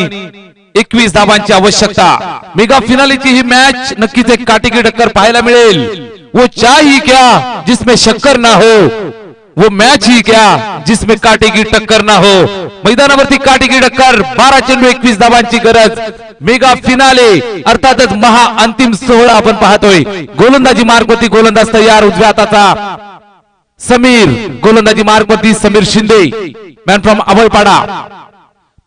21 धावांची आवश्यकता. मेगा फिनालेची ही मॅच नक्कीच एक काटेकी टक्कर पाहायला मिळेल. वो चाय ही क्या जिसमें शक्कर ना हो, वो मॅच ही क्या जिसमें काटे की टक्कर ना हो. मैदानावरती काटे की टक्कर. 12 चेंडू 21 धावांची गरज. मेगा फिनाले अर्थातच महा अंतिम सोहळा आपण पाहतोय. गोलंदाजी मार्गवरती गोलंदाज तयार. उजव्या हाताचा समीर, गोलंदाजी मार्गवरती समीर शिंदे, मॅन फ्रॉम अभयपाडा.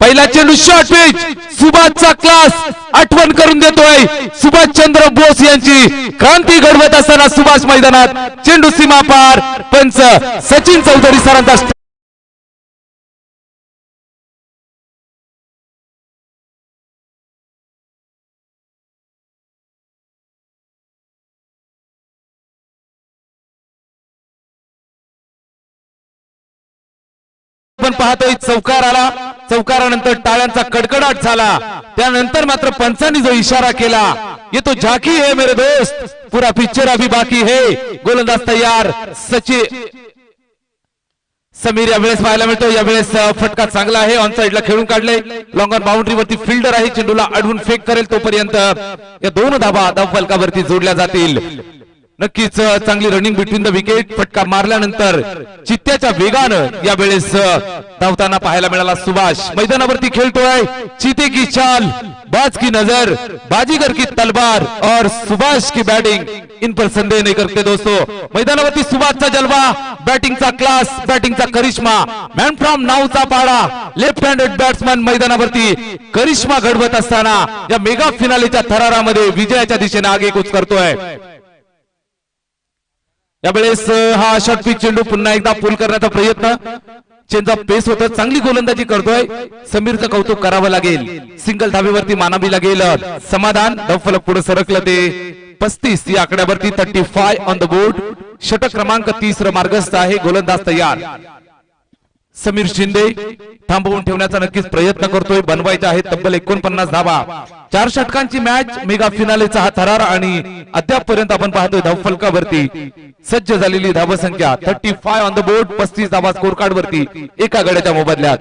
पहिला चेंडू शॉर्ट पिच. सुभाषचा क्लास आठवण करून देतोय. सुभाषचंद्र बोस यांची क्रांती घडवत असताना सुभाष मैदानात. चेंडू सीमा पार. पंच सचिन चौधरी सरांचा आपण पाहतोय चौकार आला. चौकारानंतर टाळ्यांचा कडकडाट झाला. त्यानंतर मात्र पंचांनी जो इशारा केला, ये तो झाकी है मेरे दोस्त, पूरा पिक्चर अभी बाकी है. गोलंदाज तयार. सचिन समीर यावेळेस पाहायला मिळतो. यावेळेस फटका चांगला आहे. ऑन साइडला खेळून काढले. लॉंग ऑन बाउंड्री वरती फिल्डर आहे, चेंडूला अडवून फेक करेल. तोपर्यंत या 2 धावा धावफलकावरती जोडल्या जातील. नक्कीच चांगली रनिंग बिटवीन द विकेट. फटका मारल्यानंतर चित्त्याच्या वेगानं यावेळेस धावताना पाहायला मिळाला सुभाष. मैदानावरती खेळतोय. चीते की चाल, बाज की नजर, बाजीगर की तलवार और सुभाष की बैटिंग इन पर संदेह नहीं करते दोस्तों. मैदानावरती सुभाषचा जलवा, बॅटिंगचा क्लास, बॅटिंगचा करिश्मा. मॅन फ्रॉम नाऊचा पाडा, लेफ्ट हँडेड बॅट्समॅन मैदानावरती करिश्मा घडवत असताना या मेगा फिनालेच्या थरारामध्ये विजयाच्या दिशेने आगेकूच करतोय. यावेळेस हा शॉर्ट पिच चेंडू पुन्हा एकदा पूल करण्याचा प्रयत्न. चेंजचा पेस होता. चांगली गोलंदाजी करतोय. समीरचं कौतुक करावं लागेल. सिंगल धावेवरती मानावी लागेल. समाधान. धावफलक पुढे सरकलं ते 35 या आकड्यावरती. 35 ऑन द बोर्ड. षटक क्रमांक 30 मार्गस्थ आहे. गोलंदाज तयार. समीर शिंदे थांबवून ठेवण्याचा नक्कीच प्रयत्न करतोय. बनवायचे आहेत तब्बल 49 धावा. 4 षटकांची मॅच. मेगा फिनालेचा हा थरार आणि अद्यापपर्यंत आपण पाहतोय धावफलकावरती सज्ज झालेली धावसंख्या 35 ऑन द बोर्ड. 35 धावा स्कोर कार्ड वरती एका गड्याच्या मोबदल्यात.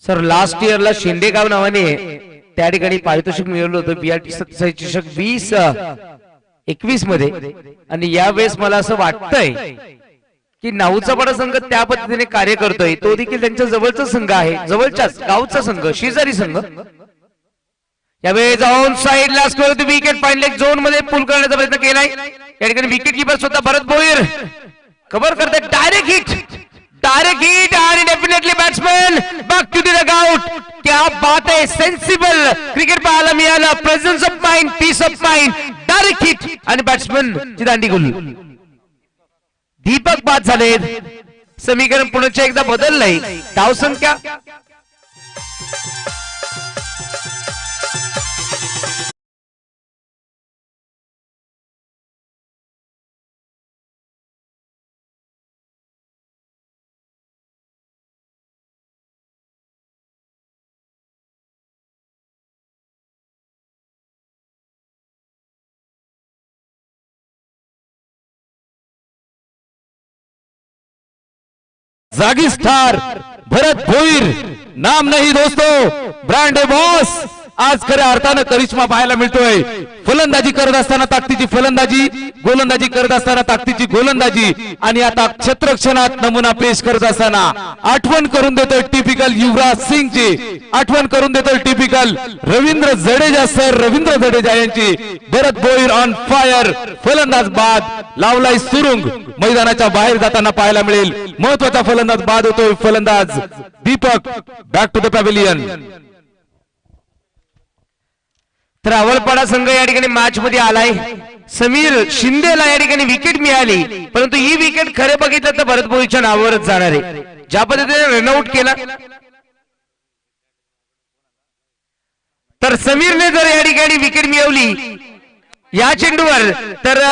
सर लास्ट इयरला शिंदेगाव नावाने त्या ठिकाणी पारितोषिक मिळवलं होतं BRT सत्यसाई चषक 2021 मध्ये. आणि यावेळेस मला असं वाटतंय की नाऊचा पाडा संघ त्या पद्धतीने कार्य करतोय. तो देखील त्यांच्या जवळचा संघ आहे, जवळच्याच गावचा संघ, शेजारी संघ. यावेळेस ऑन साइडला score the wicket point leg zone मध्ये पुल करण्याचा प्रयत्न केलाय. या ठिकाणी विकेट किपर स्वतः भरत भोईर कव्हर करते. डायरेक्ट हिट आणि definitely batsman back to the dugout. क्या बात आहे. सेन्सिबल क्रिकेट पाहायला मिळालं. Presence of mind, peace of mind. Direct hit आणि बॅट्समॅन ची दांडी गुल. दीपक बाद झाले. समीकरण पुन्हा एकदा बदललंय. धावसंख्या जागी स्टार भरत भोईर. नाम नहीं दोस्तों, ब्रँड है बॉस. आज खऱ्या अर्थानं करिश्मा पाहायला मिळतोय. फलंदाजी करत असताना ताकदीची फलंदाजी, गोलंदाजी करत असताना ताकदीची गोलंदाजी आणि आता क्षेत्रक्षणात नमुना पेश करत असताना आठवण करून देतोय टिपिकल युवराज सिंगची. आठवण करून देतोय टिपिकल रवींद्र जडेजा सर, रवींद्र जडेजा यांची. भरत भोईर ऑन फायर. फलंदाज बाद लावलाय सुरुंग. मैदानाच्या बाहेर जाताना पाहायला मिळेल. महत्वाचा फलंदाज बाद होतोय. फलंदाज Deepak back to the pavilion. तर अवलपाडा संघ या ठिकाणी मॅच मध्ये आलाय. समीर शिंदेला या ठिकाणी विकेट मिळाली, परंतु ही विकेट खरे बघितलं तर भरत भोईरच्या नावावरच जाणार आहे. ज्या पद्धतीने रनआउट केला तर समीरने जर या ठिकाणी विकेट मिळवली या चेंडूवर तर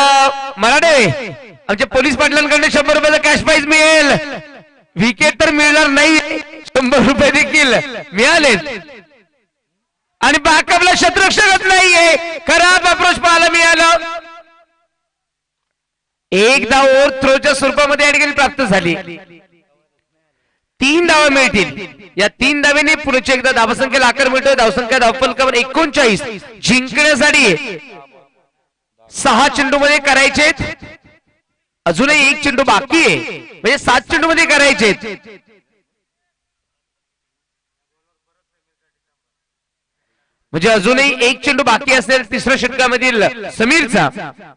मराठे आमच्या पोलीस पाटलांकडे 100 रुपयाचा कॅश प्राइज मिळेल. विकेट तर मिळणार नाही, 100 रुपये देखील मिळालेत. आणि बॅकअपला शत्रुरक्षकच नाहीये. खराब अप्रोच पाहायला मिळालं. एक धाव ओव्हर थ्रोच्या स्वरूपामध्ये या ठिकाणी प्राप्त झाली. 3 धावा मिळतील. या 3 धावेने पुढच्या एकदा धावसंख्येला आकार मिळतोय. धावसंख्या धावफलकावर 39. जिंकण्यासाठी 6 चेंडू मध्ये करायचे. अजूनही 1 चेंडू बाकी आहे, म्हणजे 7 चेंडू मध्ये करायचे. म्हणजे अजूनही 1 चेंडू बाकी असेल तिसऱ्या षटकामधील समीरचा.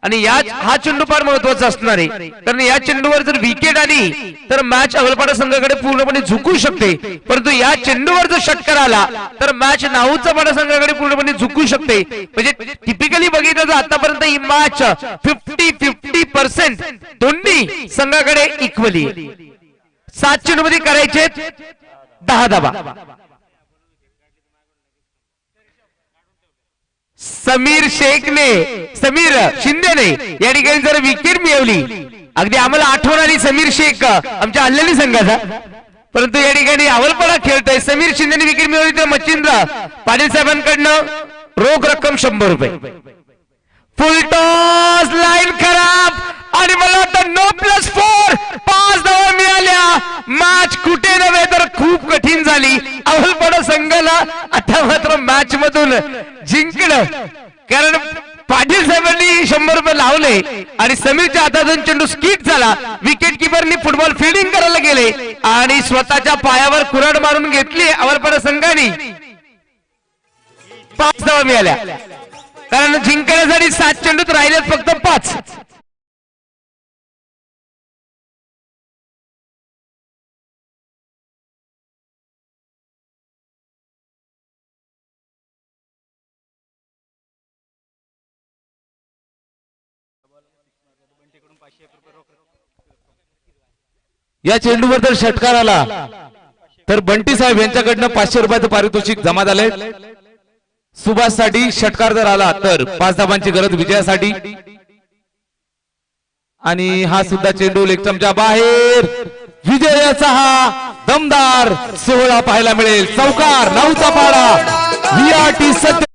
आणि हा चेंडू फार महत्वाचा असणार आहे, कारण या चेंडूवर जर विकेट आली तर मॅच अवलपाडा संघाकडे पूर्णपणे झुकू शकते. परंतु या चेंडूवर जर षटकार आला तर मॅच नाहूचा पाडा संघाकडे पूर्णपणे झुकू शकते. म्हणजे टिपिकली बघितलं तर आतापर्यंत ही मॅच 50-50% दोन्ही संघाकडे इक्वली. 7 चेंडू मध्ये करायचे 10 धावा. समीर शिंदेने या ठिकाणी जर विकेट मिळवली, अगदी आम्हाला आठवण आली समीर शेख आमच्या अल्लेली संघाचा, परंतु या ठिकाणी अवलपाडा खेळतोय. समीर शिंदेने विकेट मिळवली तर मच्छिंद्र पाटील साहेबांकडनं रोख रक्कम 100 रुपये. फुल टॉस लाईन खराब आणि मला वाटतं 9+4 5 धावा मिळाल्या. मॅच कुठे नव्हे तर खूप कठीण झाली अवलपाडा संघाला. आता मात्र मॅच मधून जिंकलं, कारण पाटील साहेबांनी 100 रुपये लावले आणि समीरच्या हातातून चेंडू स्किट झाला. विकेट किपरनी फुटबॉल फिल्डिंग करायला गेले आणि स्वतःच्या पायावर कुऱ्हाड मारून घेतली अवलपाडा संघाने. 5 धावा मिळाल्या, कारण जिंकण्यासाठी 7 चेंडूत राहिलेत फक्त 5. या चेंडूवर जर षटकार आला तर बंटी साहेब यांच्याकडनं 500 रुपयाचं पारितोषिक जमा झालंय. सुभाष साठी षटकार जर आला तर 5 धावांची गरज विजयासाठी. आणि हा सुद्धा चेंडू लेगच्या बाहेर. विजयाचा हा दमदार सोहळा पाहायला मिळेल. चौकार 9चा पाडा. VRT सत्य